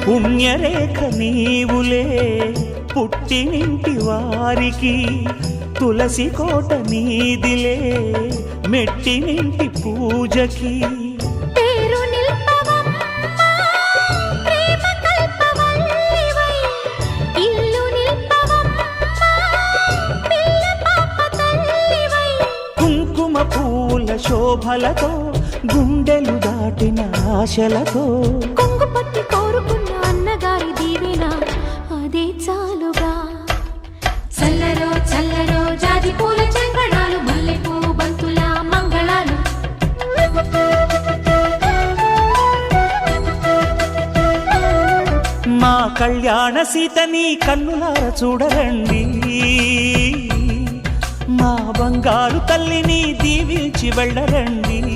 పుణ్యరేఖ నీవులే పుట్టినింటి వారికి, తులసి కోట నీదిలే మెట్టినింటి పూజకి. కుంకుమ పూల శోభలతో గుండెలు దాటిన ఆశలతో, కొంగు పట్టి కోరుకున్న అన్నగారి దీవెన అదే చాలుగా. చల్లరో చల్లరో జాజి పూల చెంగడాలు, మల్లెపూ బంతుల మంగళాలు. మా కళ్యాణ సీతని కన్నులార చూడరండి, మా బంగారు తల్లిని దీవించి వెళ్ళరండి.